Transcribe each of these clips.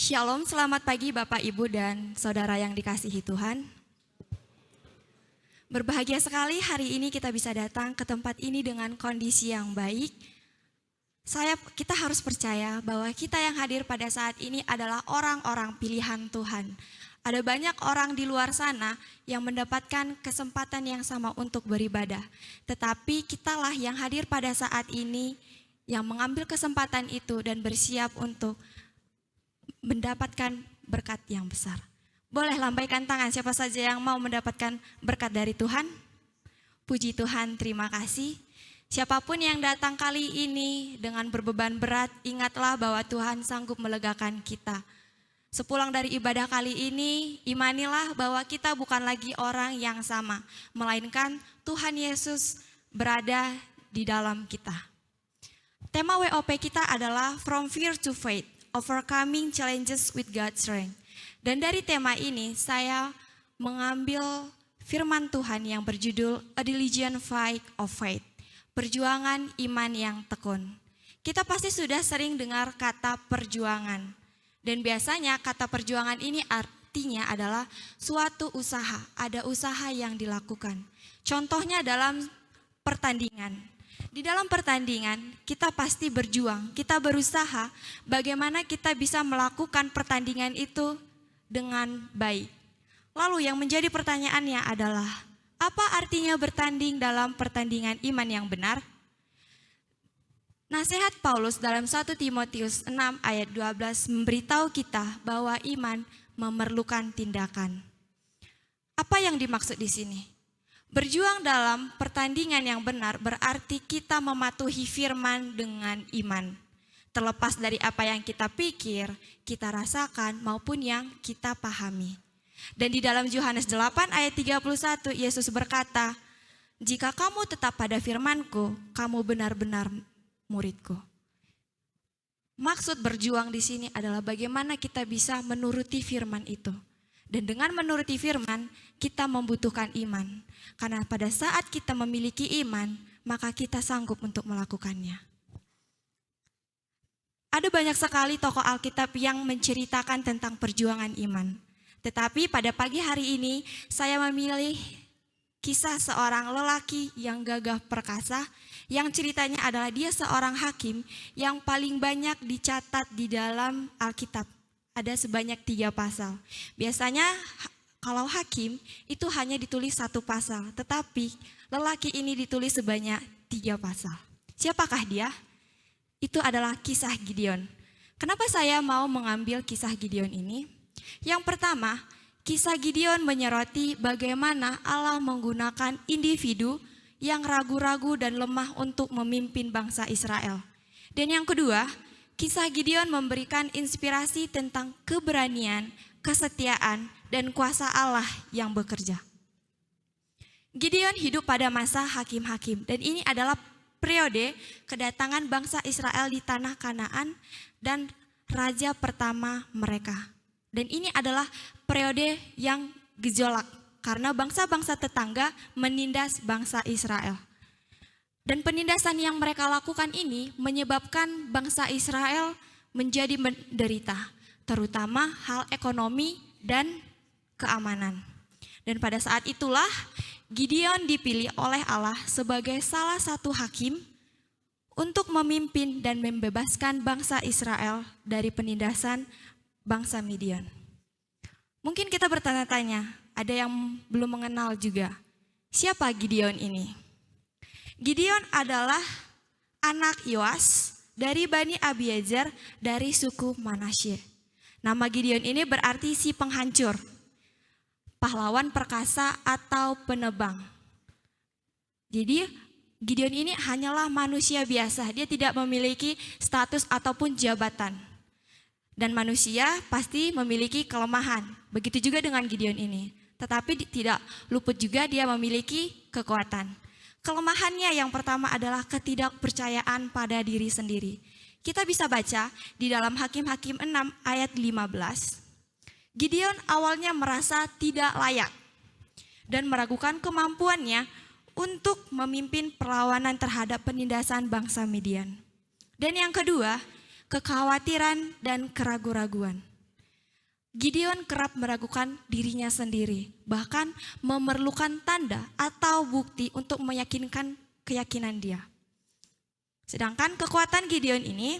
Shalom, selamat pagi Bapak, Ibu, dan Saudara yang dikasihi Tuhan. Berbahagia sekali hari ini kita bisa datang ke tempat ini dengan kondisi yang baik. Kita harus percaya bahwa kita yang hadir pada saat ini adalah orang-orang pilihan Tuhan. Ada banyak orang di luar sana yang mendapatkan kesempatan yang sama untuk beribadah. Tetapi kitalah yang hadir pada saat ini yang mengambil kesempatan itu dan bersiap untuk mendapatkan berkat yang besar. Boleh lambaikan tangan siapa saja yang mau mendapatkan berkat dari Tuhan? Puji Tuhan, terima kasih. Siapapun yang datang kali ini dengan berbeban berat, ingatlah bahwa Tuhan sanggup melegakan kita. Sepulang dari ibadah kali ini, imanilah bahwa kita bukan lagi orang yang sama, melainkan Tuhan Yesus berada di dalam kita. Tema WOP kita adalah From Fear to Faith, Overcoming Challenges with God's Strength. Dan dari tema ini saya mengambil firman Tuhan yang berjudul A Diligent Fight of Faith, perjuangan iman yang tekun. Kita pasti sudah sering dengar kata perjuangan. Dan biasanya kata perjuangan ini artinya adalah suatu usaha, ada usaha yang dilakukan. Contohnya dalam pertandingan. Di dalam pertandingan kita pasti berjuang, kita berusaha bagaimana kita bisa melakukan pertandingan itu dengan baik. Lalu yang menjadi pertanyaannya adalah, apa artinya bertanding dalam pertandingan iman yang benar? Nasihat Paulus dalam 1 Timotius 6 ayat 12 memberitahu kita bahwa iman memerlukan tindakan. Apa yang dimaksud di sini? Berjuang dalam pertandingan yang benar berarti kita mematuhi firman dengan iman. Terlepas dari apa yang kita pikir, kita rasakan maupun yang kita pahami. Dan di dalam Yohanes 8 ayat 31 Yesus berkata, "Jika kamu tetap pada firman-Ku, kamu benar-benar murid-Ku." Maksud berjuang di sini adalah bagaimana kita bisa menuruti firman itu. Dan dengan menuruti firman, kita membutuhkan iman. Karena pada saat kita memiliki iman, maka kita sanggup untuk melakukannya. Ada banyak sekali tokoh Alkitab yang menceritakan tentang perjuangan iman. Tetapi pada pagi hari ini, saya memilih kisah seorang lelaki yang gagah perkasa, yang ceritanya adalah dia seorang hakim yang paling banyak dicatat di dalam Alkitab. Ada sebanyak 3 pasal. Biasanya kalau hakim itu hanya ditulis 1 pasal, tetapi lelaki ini ditulis sebanyak 3 pasal. Siapakah dia? Itu adalah kisah Gideon. Kenapa saya mau mengambil kisah Gideon ini? Yang pertama, kisah Gideon menyoroti bagaimana Allah menggunakan individu yang ragu-ragu dan lemah untuk memimpin bangsa Israel. Dan yang kedua, kisah Gideon memberikan inspirasi tentang keberanian, kesetiaan, dan kuasa Allah yang bekerja. Gideon hidup pada masa hakim-hakim, dan ini adalah periode kedatangan bangsa Israel di tanah Kanaan dan raja pertama mereka. Dan ini adalah periode yang gejolak karena bangsa-bangsa tetangga menindas bangsa Israel. Dan penindasan yang mereka lakukan ini menyebabkan bangsa Israel menjadi menderita, terutama hal ekonomi dan keamanan. Dan pada saat itulah Gideon dipilih oleh Allah sebagai salah satu hakim untuk memimpin dan membebaskan bangsa Israel dari penindasan bangsa Midian. Mungkin kita bertanya-tanya, ada yang belum mengenal juga, siapa Gideon ini? Gideon adalah anak Yoas dari Bani Abiezer dari suku Manasye. Nama Gideon ini berarti si penghancur, pahlawan perkasa atau penebang. Jadi Gideon ini hanyalah manusia biasa, dia tidak memiliki status ataupun jabatan. Dan manusia pasti memiliki kelemahan, begitu juga dengan Gideon ini. Tetapi tidak luput juga dia memiliki kekuatan. Kelemahannya yang pertama adalah ketidakpercayaan pada diri sendiri. Kita bisa baca di dalam Hakim-Hakim 6 ayat 15. Gideon awalnya merasa tidak layak dan meragukan kemampuannya untuk memimpin perlawanan terhadap penindasan bangsa Midian. Dan yang kedua, kekhawatiran dan keraguan-raguan. Gideon kerap meragukan dirinya sendiri, bahkan memerlukan tanda atau bukti untuk meyakinkan keyakinan dia. Sedangkan kekuatan Gideon ini,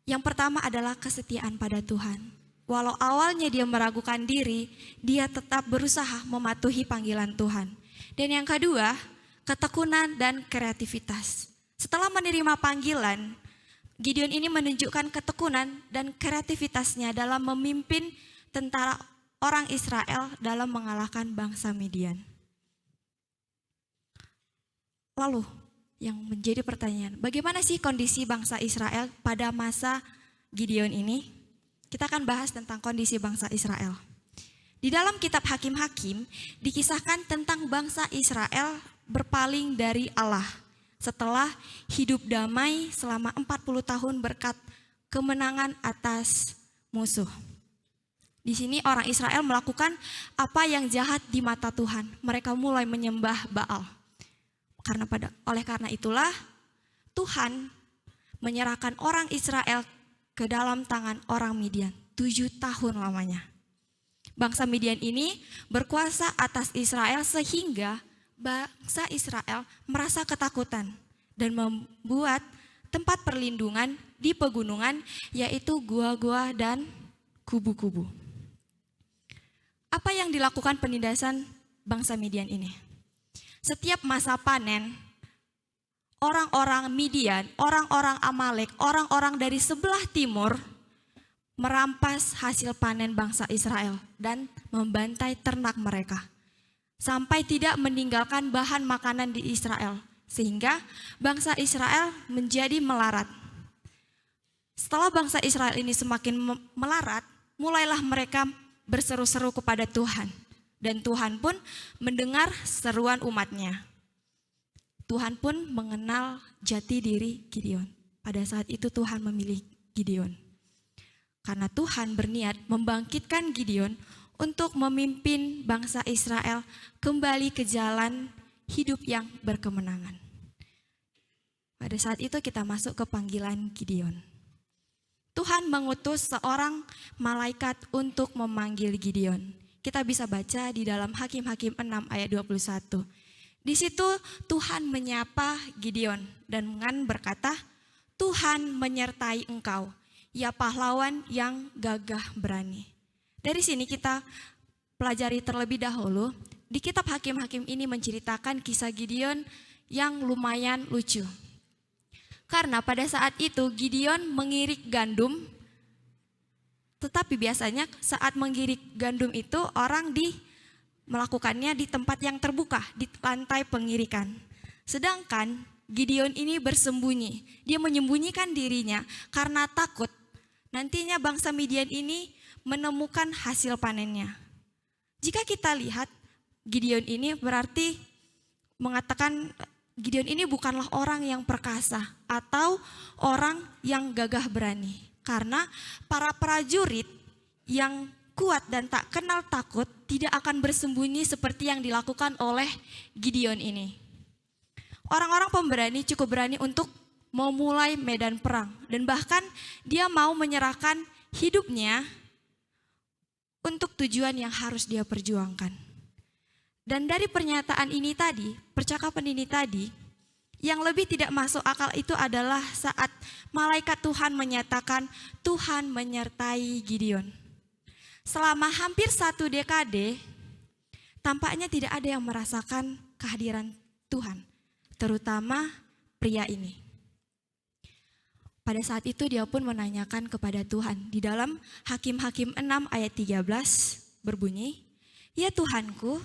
yang pertama adalah kesetiaan pada Tuhan. Walau awalnya dia meragukan diri, dia tetap berusaha mematuhi panggilan Tuhan. Dan yang kedua, ketekunan dan kreativitas. Setelah menerima panggilan, Gideon ini menunjukkan ketekunan dan kreativitasnya dalam memimpin tentara orang Israel dalam mengalahkan bangsa Midian. Lalu yang menjadi pertanyaan, bagaimana sih kondisi bangsa Israel pada masa Gideon ini? Kita akan bahas tentang kondisi bangsa Israel. Di dalam kitab Hakim-Hakim dikisahkan tentang bangsa Israel berpaling dari Allah setelah hidup damai selama 40 tahun berkat kemenangan atas musuh. Di sini orang Israel melakukan apa yang jahat di mata Tuhan. Mereka mulai menyembah Baal. Oleh karena itulah Tuhan menyerahkan orang Israel ke dalam tangan orang Midian 7 tahun lamanya. Bangsa Midian ini berkuasa atas Israel sehingga bangsa Israel merasa ketakutan dan membuat tempat perlindungan di pegunungan, yaitu gua-gua dan kubu-kubu. Apa yang dilakukan penindasan bangsa Midian ini? Setiap masa panen, orang-orang Midian, orang-orang Amalek, orang-orang dari sebelah timur merampas hasil panen bangsa Israel dan membantai ternak mereka, sampai tidak meninggalkan bahan makanan di Israel, sehingga bangsa Israel menjadi melarat. Setelah bangsa Israel ini semakin melarat, mulailah mereka berseru-seru kepada Tuhan. Dan Tuhan pun mendengar seruan umatnya. Tuhan pun mengenal jati diri Gideon. Pada saat itu Tuhan memilih Gideon. Karena Tuhan berniat membangkitkan Gideon untuk memimpin bangsa Israel kembali ke jalan hidup yang berkemenangan. Pada saat itu kita masuk ke panggilan Gideon. Tuhan mengutus seorang malaikat untuk memanggil Gideon. Kita bisa baca di dalam Hakim-Hakim 6 ayat 21. Di situ Tuhan menyapa Gideon dan berkata, Tuhan menyertai engkau, ya pahlawan yang gagah berani. Dari sini kita pelajari terlebih dahulu, di kitab Hakim-Hakim ini menceritakan kisah Gideon yang lumayan lucu. Karena pada saat itu Gideon mengirik gandum, tetapi biasanya saat mengirik gandum itu orang melakukannya di tempat yang terbuka, di lantai pengirikan. Sedangkan Gideon ini bersembunyi, dia menyembunyikan dirinya karena takut nantinya bangsa Midian ini menemukan hasil panennya. Jika kita lihat Gideon ini berarti mengatakan Gideon ini bukanlah orang yang perkasa atau orang yang gagah berani. Karena para prajurit yang kuat dan tak kenal takut tidak akan bersembunyi seperti yang dilakukan oleh Gideon ini. Orang-orang pemberani cukup berani untuk memulai medan perang dan bahkan dia mau menyerahkan hidupnya untuk tujuan yang harus dia perjuangkan. Dan dari pernyataan ini tadi, percakapan ini tadi, yang lebih tidak masuk akal itu adalah saat malaikat Tuhan menyatakan Tuhan menyertai Gideon. Selama hampir 1 dekade, tampaknya tidak ada yang merasakan kehadiran Tuhan, terutama pria ini. Pada saat itu dia pun menanyakan kepada Tuhan. Di dalam Hakim-Hakim 6 ayat 13 berbunyi, ya Tuhanku,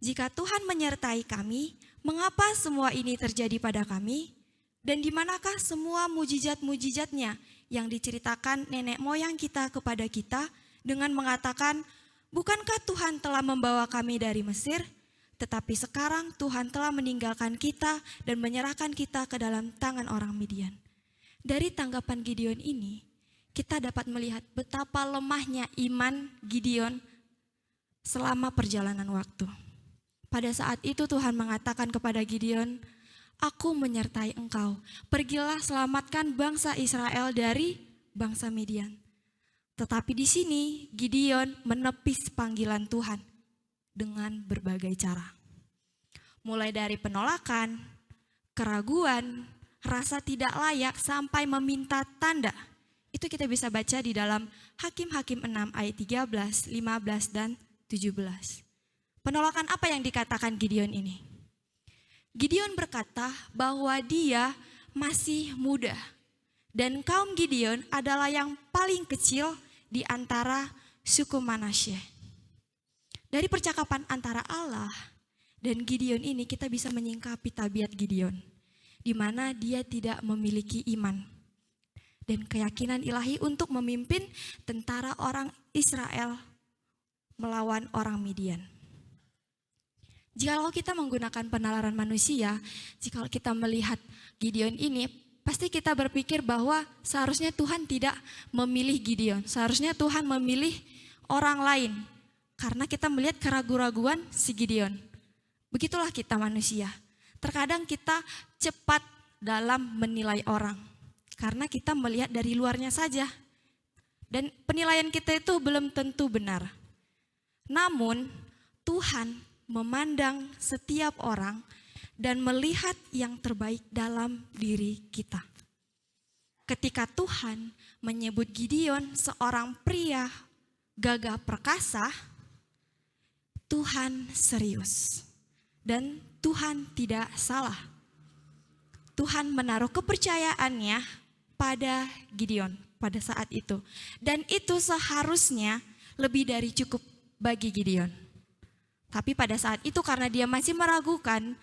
jika Tuhan menyertai kami, mengapa semua ini terjadi pada kami? Dan di manakah semua mujizat-mujizatnya yang diceritakan nenek moyang kita kepada kita dengan mengatakan, bukankah Tuhan telah membawa kami dari Mesir? Tetapi sekarang Tuhan telah meninggalkan kita dan menyerahkan kita ke dalam tangan orang Midian. Dari tanggapan Gideon ini, kita dapat melihat betapa lemahnya iman Gideon selama perjalanan waktu. Pada saat itu Tuhan mengatakan kepada Gideon, aku menyertai engkau, pergilah selamatkan bangsa Israel dari bangsa Midian. Tetapi di sini Gideon menepis panggilan Tuhan dengan berbagai cara. Mulai dari penolakan, keraguan, rasa tidak layak sampai meminta tanda. Itu kita bisa baca di dalam Hakim-Hakim 6 ayat 13, 15 dan 17. Penolakan apa yang dikatakan Gideon ini? Gideon berkata bahwa dia masih muda dan kaum Gideon adalah yang paling kecil di antara suku Manasye. Dari percakapan antara Allah dan Gideon ini kita bisa menyingkapi tabiat Gideon, di mana dia tidak memiliki iman dan keyakinan ilahi untuk memimpin tentara orang Israel melawan orang Midian. Jikalau kita menggunakan penalaran manusia, jika kita melihat Gideon ini, pasti kita berpikir bahwa seharusnya Tuhan tidak memilih Gideon. Seharusnya Tuhan memilih orang lain. Karena kita melihat keraguan-raguan si Gideon. Begitulah kita manusia. Terkadang kita cepat dalam menilai orang. Karena kita melihat dari luarnya saja. Dan penilaian kita itu belum tentu benar. Namun Tuhan memandang setiap orang dan melihat yang terbaik dalam diri kita. Ketika Tuhan menyebut Gideon seorang pria gagah perkasa, Tuhan serius dan Tuhan tidak salah. Tuhan menaruh kepercayaannya pada Gideon pada saat itu. Dan itu seharusnya lebih dari cukup bagi Gideon. Tapi pada saat itu karena dia masih meragukan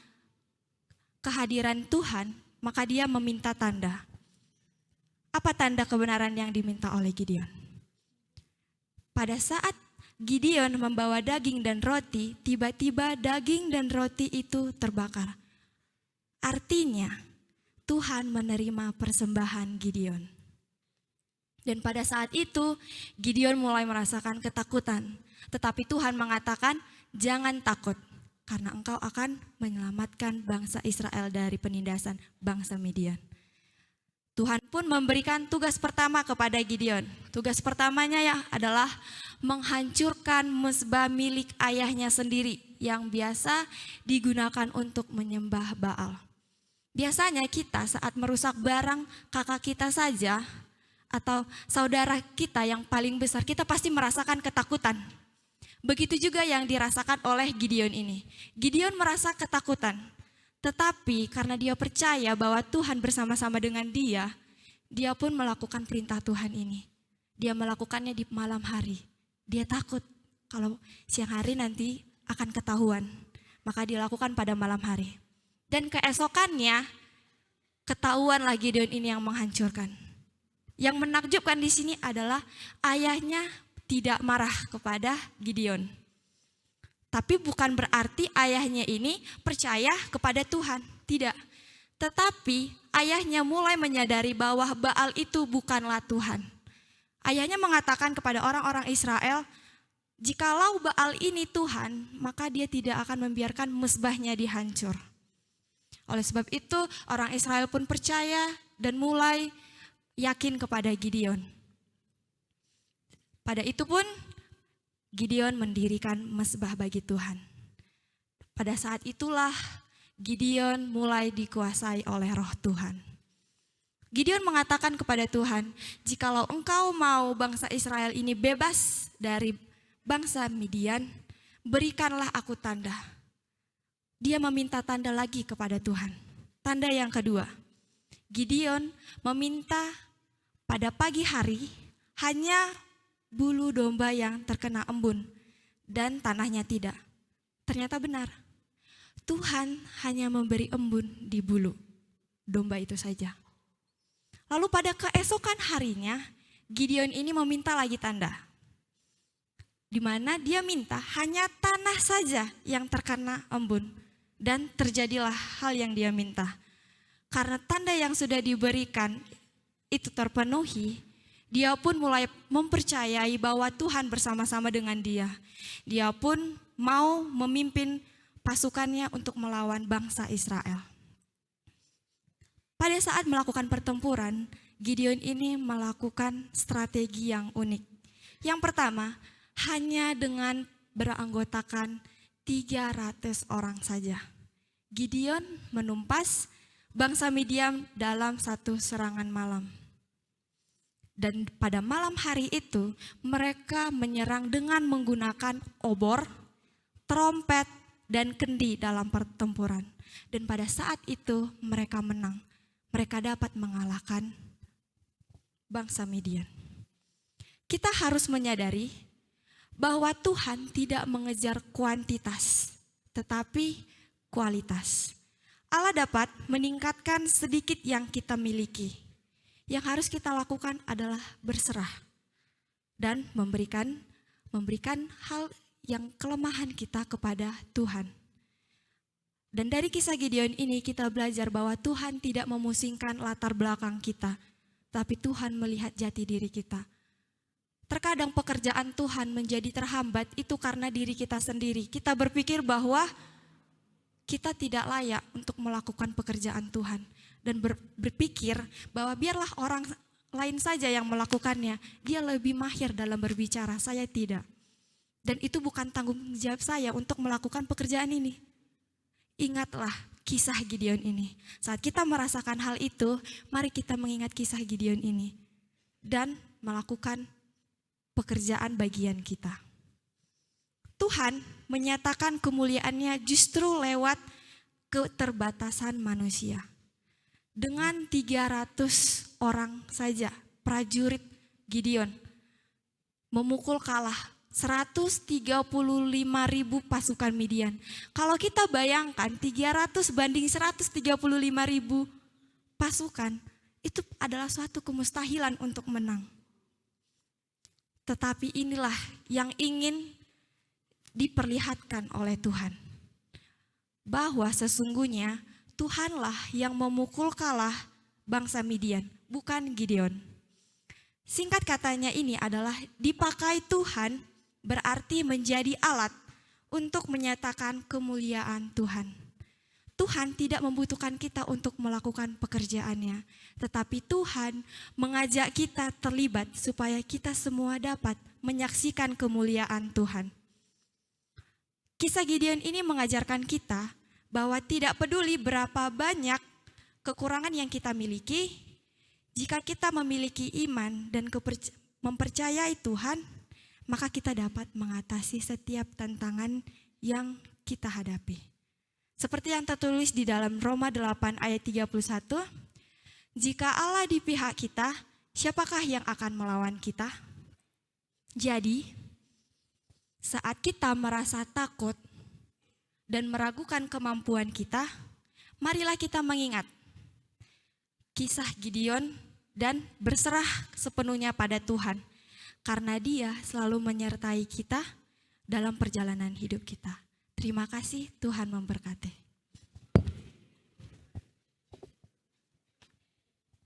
kehadiran Tuhan, maka dia meminta tanda. Apa tanda kebenaran yang diminta oleh Gideon? Pada saat Gideon membawa daging dan roti, tiba-tiba daging dan roti itu terbakar. Artinya Tuhan menerima persembahan Gideon. Dan pada saat itu Gideon mulai merasakan ketakutan. Tetapi Tuhan mengatakan, jangan takut, karena engkau akan menyelamatkan bangsa Israel dari penindasan bangsa Midian. Tuhan pun memberikan tugas pertama kepada Gideon. Tugas pertamanya adalah menghancurkan mezbah milik ayahnya sendiri yang biasa digunakan untuk menyembah Baal. Biasanya kita saat merusak barang kakak kita saja atau saudara kita yang paling besar, kita pasti merasakan ketakutan. Begitu juga yang dirasakan oleh Gideon ini. Gideon merasa ketakutan, tetapi karena dia percaya bahwa Tuhan bersama-sama dengan dia pun melakukan perintah Tuhan ini. Dia melakukannya di malam hari. Dia takut kalau siang hari nanti akan ketahuan, maka dilakukan pada malam hari. Dan keesokannya ketahuanlah Gideon ini yang menghancurkan. Yang menakjubkan di sini adalah ayahnya tidak marah kepada Gideon. Tapi bukan berarti ayahnya ini percaya kepada Tuhan. Tidak. Tetapi ayahnya mulai menyadari bahwa Baal itu bukanlah Tuhan. Ayahnya mengatakan kepada orang-orang Israel, jikalau Baal ini Tuhan, maka dia tidak akan membiarkan mezbahnya dihancur. Oleh sebab itu orang Israel pun percaya dan mulai yakin kepada Gideon. Pada itu pun Gideon mendirikan mezbah bagi Tuhan. Pada saat itulah Gideon mulai dikuasai oleh roh Tuhan. Gideon mengatakan kepada Tuhan, jikalau engkau mau bangsa Israel ini bebas dari bangsa Midian, berikanlah aku tanda. Dia meminta tanda lagi kepada Tuhan. Tanda yang kedua, Gideon meminta pada pagi hari hanya bulu domba yang terkena embun dan tanahnya tidak. Ternyata benar. Tuhan hanya memberi embun di bulu domba itu saja. Lalu pada keesokan harinya Gideon ini meminta lagi tanda. Di mana dia minta hanya tanah saja yang terkena embun dan terjadilah hal yang dia minta. Karena tanda yang sudah diberikan itu terpenuhi, dia pun mulai mempercayai bahwa Tuhan bersama-sama dengan dia. Dia pun mau memimpin pasukannya untuk melawan bangsa Israel. Pada saat melakukan pertempuran, Gideon ini melakukan strategi yang unik, Yang pertama, hanya dengan beranggotakan 300 orang saja. Gideon menumpas bangsa Midian dalam satu serangan malam. Dan pada malam hari itu mereka menyerang dengan menggunakan obor, trompet, dan kendi dalam pertempuran. Dan pada saat itu mereka menang. Mereka dapat mengalahkan bangsa Midian. Kita harus menyadari bahwa Tuhan tidak mengejar kuantitas, tetapi kualitas. Allah dapat meningkatkan sedikit yang kita miliki. Yang harus kita lakukan adalah berserah dan memberikan hal yang kelemahan kita kepada Tuhan. Dan dari kisah Gideon ini kita belajar bahwa Tuhan tidak memusingkan latar belakang kita, tapi Tuhan melihat jati diri kita. Terkadang pekerjaan Tuhan menjadi terhambat itu karena diri kita sendiri. Kita berpikir bahwa kita tidak layak untuk melakukan pekerjaan Tuhan. Dan berpikir bahwa biarlah orang lain saja yang melakukannya. Dia lebih mahir dalam berbicara, saya tidak. Dan itu bukan tanggung jawab saya untuk melakukan pekerjaan ini. Ingatlah kisah Gideon ini. Saat kita merasakan hal itu, mari kita mengingat kisah Gideon ini. Dan melakukan pekerjaan bagian kita. Tuhan menyatakan kemuliaannya justru lewat keterbatasan manusia. Dengan 300 orang saja prajurit Gideon memukul kalah 135.000 pasukan Midian. Kalau kita bayangkan 300 banding 135.000 pasukan, itu adalah suatu kemustahilan untuk menang. Tetapi inilah yang ingin diperlihatkan oleh Tuhan. Bahwa sesungguhnya Tuhanlah yang memukul kalah bangsa Midian, bukan Gideon. Singkat katanya ini adalah dipakai Tuhan berarti menjadi alat untuk menyatakan kemuliaan Tuhan. Tuhan tidak membutuhkan kita untuk melakukan pekerjaannya, tetapi Tuhan mengajak kita terlibat supaya kita semua dapat menyaksikan kemuliaan Tuhan. Kisah Gideon ini mengajarkan kita bahwa tidak peduli berapa banyak kekurangan yang kita miliki, jika kita memiliki iman dan mempercayai Tuhan, maka kita dapat mengatasi setiap tantangan yang kita hadapi. Seperti yang tertulis di dalam Roma 8 ayat 31, jika Allah di pihak kita, siapakah yang akan melawan kita? Jadi, saat kita merasa takut dan meragukan kemampuan kita, marilah kita mengingat kisah Gideon dan berserah sepenuhnya pada Tuhan. Karena Dia selalu menyertai kita dalam perjalanan hidup kita. Terima kasih, Tuhan memberkati.